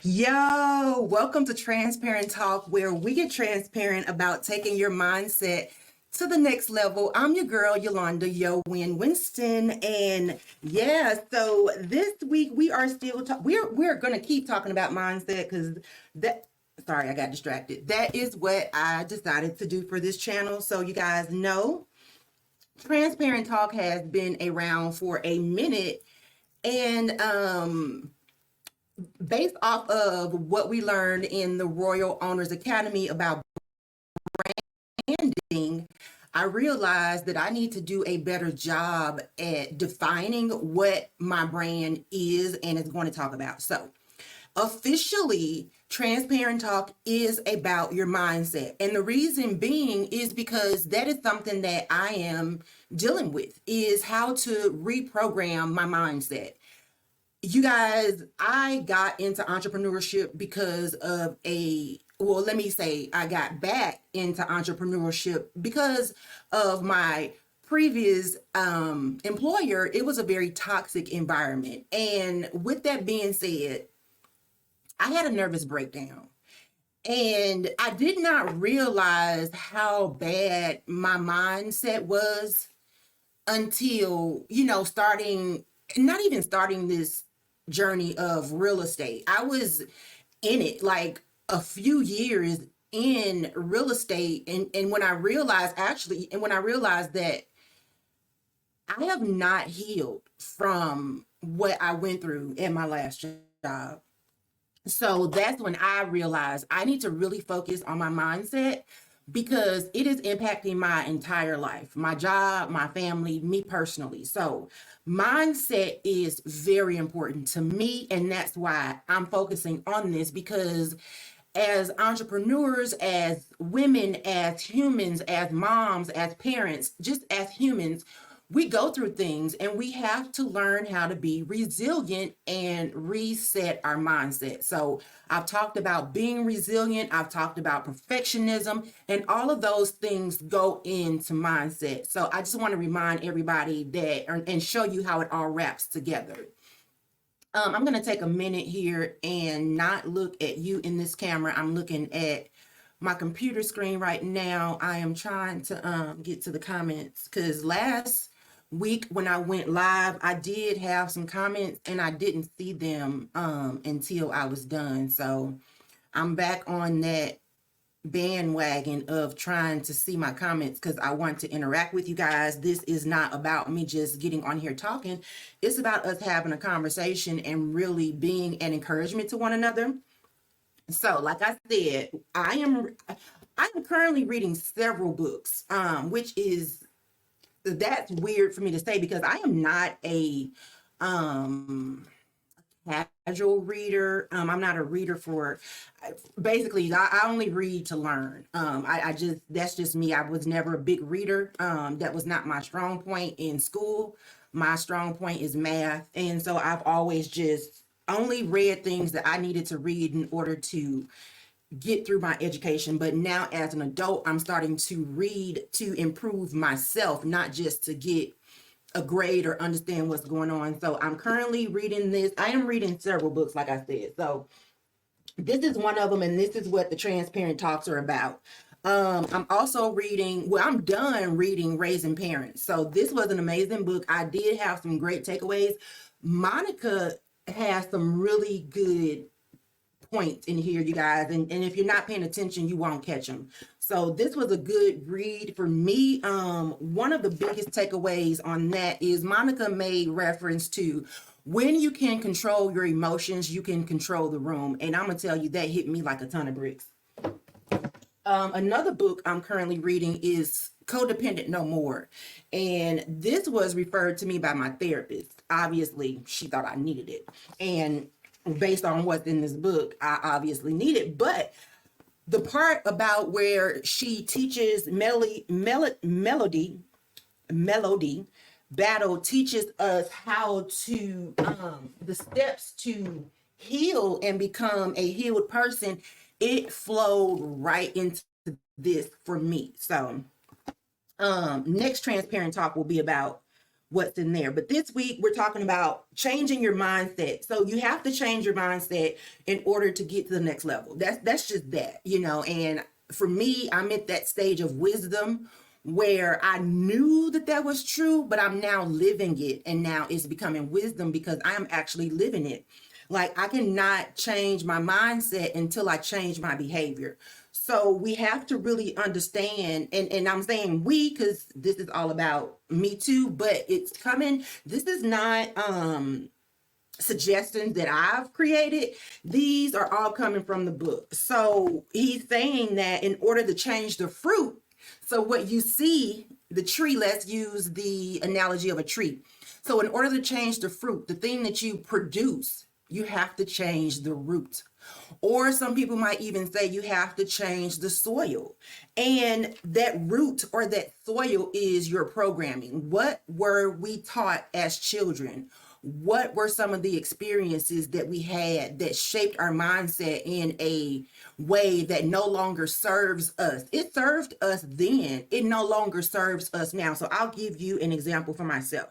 Yo, welcome to Transparent Talk, where we get transparent about taking your mindset to the next level. I'm your girl, Yalanda, Winston, and so this week we are still we're gonna keep talking about mindset because that. Sorry, I got distracted. That is what I decided to do for this channel. So you guys know, Transparent Talk has been around for a minute, and based off of what we learned in the Royal Owners Academy about branding, I realized that I need to do a better job at defining what my brand is and is going to talk about. So, officially, Transparent Talk is about your mindset. And the reason being is because that is something that I am dealing with, is how to reprogram my mindset. You guys, I got into entrepreneurship because of let me say I got back into entrepreneurship because of my previous employer. It was a very toxic environment. And with that being said, I had a nervous breakdown. And I did not realize how bad my mindset was until, not even starting this journey of real estate. I was in it like a few years in real estate. And when I realized that I have not healed from what I went through in my last job. So that's when I realized I need to really focus on my mindset because it is impacting my entire life, my job, my family, me personally. So mindset is very important to me. And that's why I'm focusing on this, because as entrepreneurs, as women, as humans, as moms, as parents, just as humans, we go through things and we have to learn how to be resilient and reset our mindset. So I've talked about being resilient. I've talked about perfectionism, and all of those things go into mindset. So I just want to remind everybody that and show you how it all wraps together. I'm going to take a minute here and not look at you in this camera. I'm looking at my computer screen right now. I am trying to get to the comments because last week when I went live, I did have some comments and I didn't see them until I was done. So I'm back on that bandwagon of trying to see my comments because I want to interact with you guys. This is not about me just getting on here talking. It's about us having a conversation and really being an encouragement to one another. So like I said, I am currently reading several books, that's weird for me to say because I am not a casual reader. I'm not a reader basically I only read to learn. That's just me. I was never a big reader. That was not my strong point in school. My strong point is math. And so I've always just only read things that I needed to read in order to get through my education. But now as an adult, I'm starting to read to improve myself, not just to get a grade or understand what's going on. So I'm currently reading this. I am reading several books, like I said. So this is one of them, and this is what the Transparent Talks are about. I'm also reading, I'm done reading Raising Parents. So this was an amazing book. I did have some great takeaways. Monica has some really good points in here, you guys, and if you're not paying attention, you won't catch them. So this was a good read for me. One of the biggest takeaways on that is Monica made reference to when you can control your emotions, you can control the room. And I'm gonna tell you, that hit me like a ton of bricks. Another book I'm currently reading is Codependent No More. And this was referred to me by my therapist. Obviously, she thought I needed it. And based on what's in this book, I obviously need it. But the part about where she teaches Melody Battle teaches us how to the steps to heal and become a healed person, it flowed right into this for me. So next Transparent Talk will be about what's in there. But this week we're talking about changing your mindset. So you have to change your mindset in order to get to the next level. That's just that, you know. And for me, I'm at that stage of wisdom where I knew that that was true, but I'm now living it, and now it's becoming wisdom because I'm actually living it. Like, I cannot change my mindset until I change my behavior. So we have to really understand, and I'm saying we because this is all about me too, but it's coming. This is not suggestions that I've created. These are all coming from the book. So he's saying that in order to change the fruit, so what you see, the tree, let's use the analogy of a tree. So in order to change the fruit, the thing that you produce, you have to change the root. Or some people might even say you have to change the soil. And that root or that soil is your programming. What were we taught as children? What were some of the experiences that we had that shaped our mindset in a way that no longer serves us? It served us then. It no longer serves us now. So I'll give you an example for myself.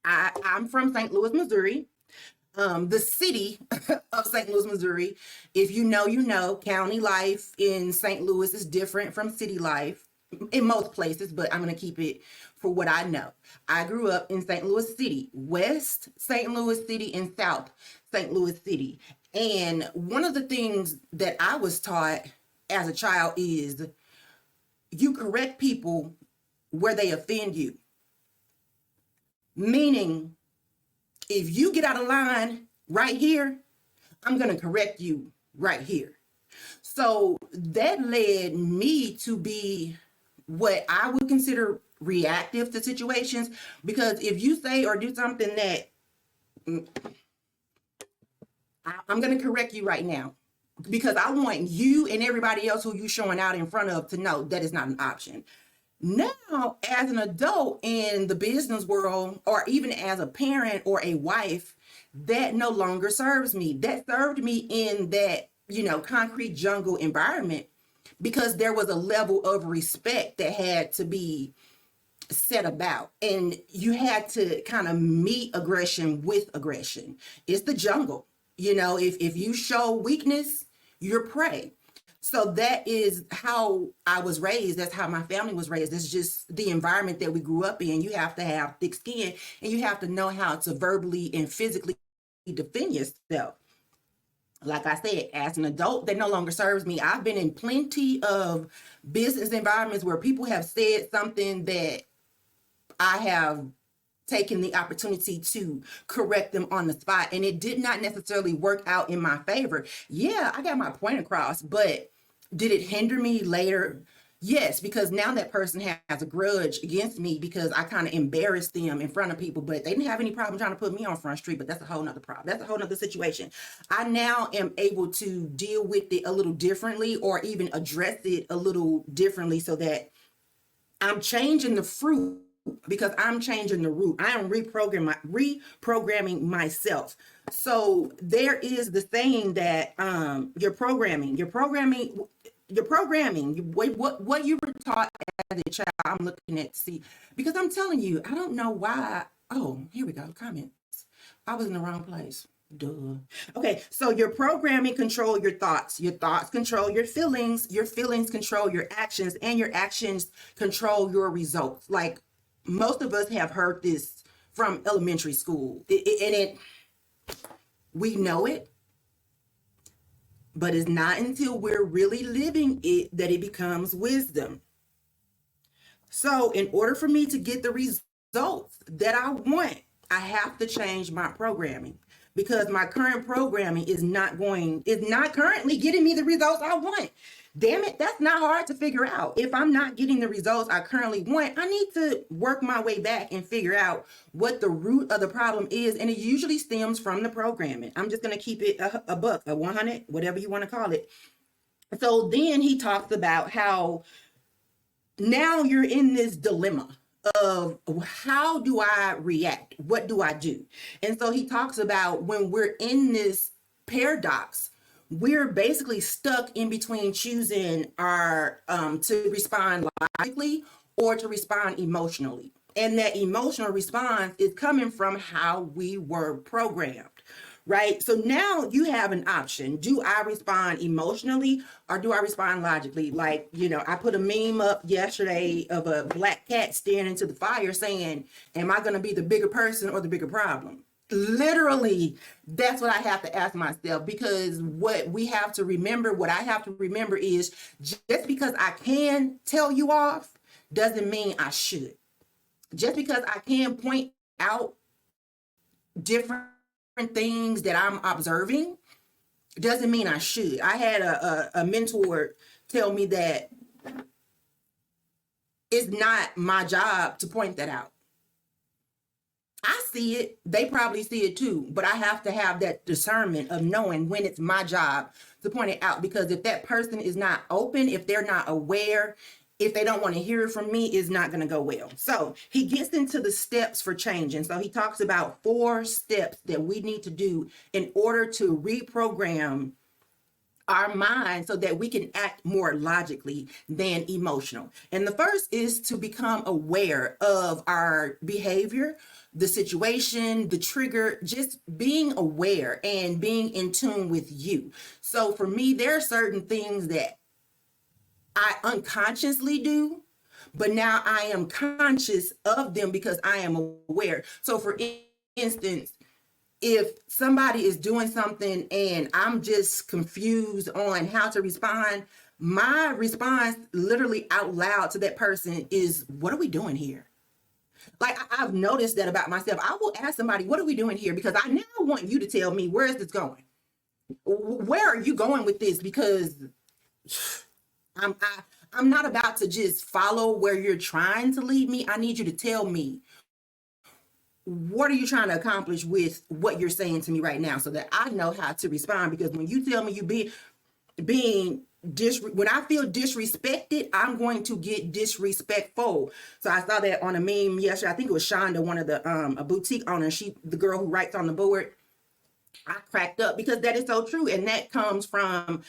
I'm from St. Louis, Missouri. The city of St. Louis, Missouri. If you know, you know, county life in St. Louis is different from city life in most places, but I'm going to keep it for what I know. I grew up in St. Louis City, West St. Louis City, and South St. Louis City. And one of the things that I was taught as a child is you correct people where they offend you. Meaning, if you get out of line right here, I'm going to correct you right here. So that led me to be what I would consider reactive to situations, because if you say or do something that I'm going to correct you right now, because I want you and everybody else who you showing out in front of to know that is not an option. Now, as an adult in the business world, or even as a parent or a wife, that no longer serves me. That served me in that, you know, concrete jungle environment, because there was a level of respect that had to be set about, and you had to kind of meet aggression with aggression. It's the jungle. You know, if you show weakness, you're prey. So that is how I was raised. That's how my family was raised. It's just the environment that we grew up in. You have to have thick skin, and you have to know how to verbally and physically defend yourself. Like I said, as an adult, that no longer serves me. I've been in plenty of business environments where people have said something that I have taken the opportunity to correct them on the spot, and it did not necessarily work out in my favor. Yeah, I got my point across, but did it hinder me later? Yes, because now that person has a grudge against me because I kind of embarrassed them in front of people, but they didn't have any problem trying to put me on Front Street, but that's a whole nother problem. That's a whole nother situation. I now am able to deal with it a little differently, or even address it a little differently, so that I'm changing the fruit because I'm changing the root. I am reprogramming myself. So there is the saying that what you were taught as a child. I'm looking at see, because I'm telling you, I don't know why. Oh, here we go. Comments. I was in the wrong place. Duh. Okay, so your programming control your thoughts. Your thoughts control your feelings. Your feelings control your actions, and your actions control your results. Like, most of us have heard this from elementary school, we know it, but it's not until we're really living it that it becomes wisdom. So in order for me to get the results that I want, I have to change my programming, because my current programming is not currently getting me the results I want. Damn it, that's not hard to figure out. If I'm not getting the results I currently want, I need to work my way back and figure out what the root of the problem is. And it usually stems from the programming. I'm just going to keep it a buck, a 100, whatever you want to call it. So then he talks about how now you're in this dilemma of how do I react? What do I do? And so he talks about when we're in this paradox, we're basically stuck in between choosing our to respond logically or to respond emotionally. And that emotional response is coming from how we were programmed, right? So now you have an option. Do I respond emotionally or do I respond logically? Like, I put a meme up yesterday of a black cat staring into the fire saying, am I going to be the bigger person or the bigger problem? Literally, that's what I have to ask myself, because what I have to remember is just because I can tell you off doesn't mean I should. Just because I can point out different things that I'm observing doesn't mean I should. I had a mentor tell me that it's not my job to point that out. I see it. They probably see it too, but I have to have that discernment of knowing when it's my job to point it out, because if that person is not open, if they're not aware, if they don't want to hear it from me, it's not going to go well. So he gets into the steps for changing. So he talks about 4 steps that we need to do in order to reprogram our mind so that we can act more logically than emotional. And the first is to become aware of our behavior, the situation, the trigger, just being aware and being in tune with you. So for me, there are certain things that I unconsciously do, but now I am conscious of them because I am aware. So for instance, if somebody is doing something and I'm just confused on how to respond, my response literally out loud to that person is, what are we doing here? Like, I've noticed that about myself. I will ask somebody, what are we doing here? Because I now want you to tell me, where is this going? Where are you going with this? Because I'm not about to just follow where you're trying to lead me. I need you to tell me, what are you trying to accomplish with what you're saying to me right now, so that I know how to respond. Because when you tell me you when I feel disrespected, I'm going to get disrespectful. So I saw that on a meme yesterday. I think it was Shonda, one of the a boutique owner. The girl who writes on the board. I cracked up because that is so true, and that comes from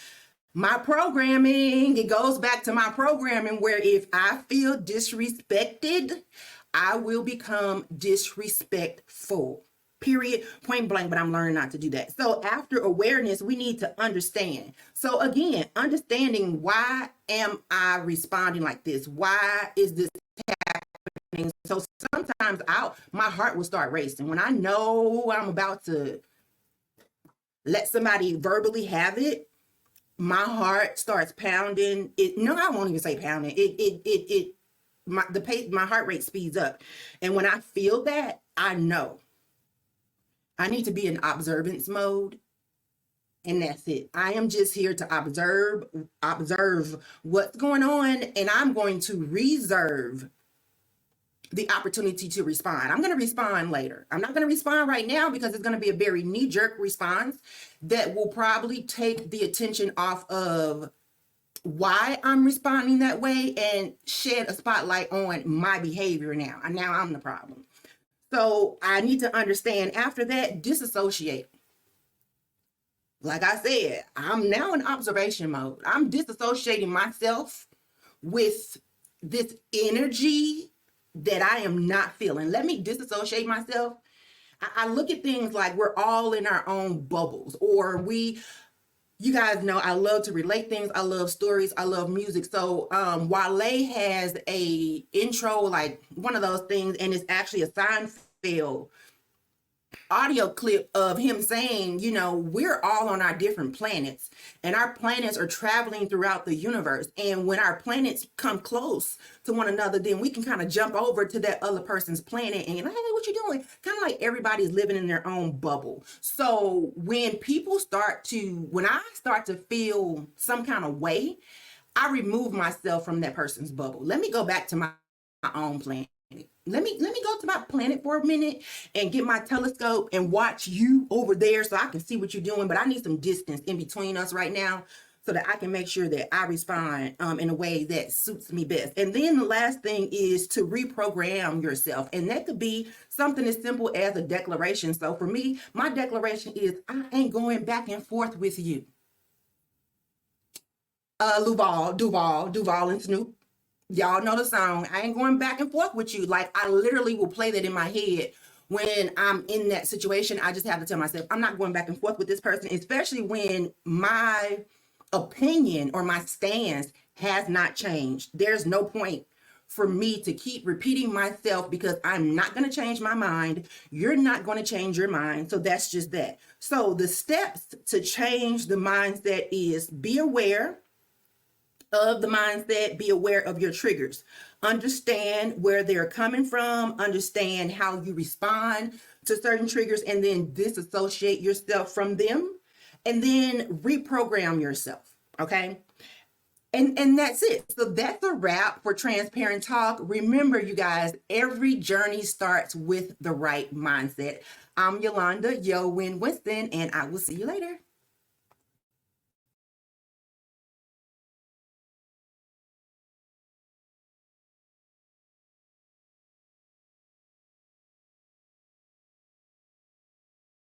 my programming. It goes back to my programming, where if I feel disrespected, I will become disrespectful. Period. Point blank. But I'm learning not to do that. So after awareness, we need to understand. So again, understanding, why am I responding like this? Why is this happening? So sometimes my heart will start racing when I know I'm about to let somebody verbally have it. My heart starts pounding. I won't even say pounding. My heart rate speeds up. And when I feel that, I know I need to be in observance mode. And that's it. I am just here to observe what's going on, and I'm going to reserve the opportunity to respond. I'm going to respond later. I'm not going to respond right now because it's going to be a very knee-jerk response that will probably take the attention off of why I'm responding that way and shed a spotlight on my behavior now. And now I'm the problem. So I need to understand, after that, disassociate. Like I said, I'm now in observation mode. I'm disassociating myself with this energy that I am not feeling. Let me disassociate myself. I look at things like we're all in our own bubbles, or you guys know I love to relate things. I love stories. I love music. So Wale has a intro, like one of those things, and it's actually a Seinfeld audio clip of him saying, we're all on our different planets, and our planets are traveling throughout the universe. And when our planets come close to one another, then we can kind of jump over to that other person's planet and, hey, what you doing? Kind of like everybody's living in their own bubble. So when I start to feel some kind of way, I remove myself from that person's bubble. Let me go back to my own planet. Let me go to my planet for a minute and get my telescope and watch you over there so I can see what you're doing. But I need some distance in between us right now so that I can make sure that I respond in a way that suits me best. And then the last thing is to reprogram yourself. And that could be something as simple as a declaration. So for me, my declaration is, I ain't going back and forth with you. Duval and Snoop. Y'all know the song. I ain't going back and forth with you. Like, I literally will play that in my head when I'm in that situation. I just have to tell myself, I'm not going back and forth with this person, especially when my opinion or my stance has not changed. There's no point for me to keep repeating myself because I'm not going to change my mind. You're not going to change your mind. So that's just that. So the steps to change the mindset is be aware of the mindset, be aware of your triggers, understand where they're coming from, understand how you respond to certain triggers, and then disassociate yourself from them, and then reprogram yourself. Okay. And that's it. So that's a wrap for Transparent Talk. Remember, you guys, every journey starts with the right mindset. I'm Yalanda, Winston, and I will see you later.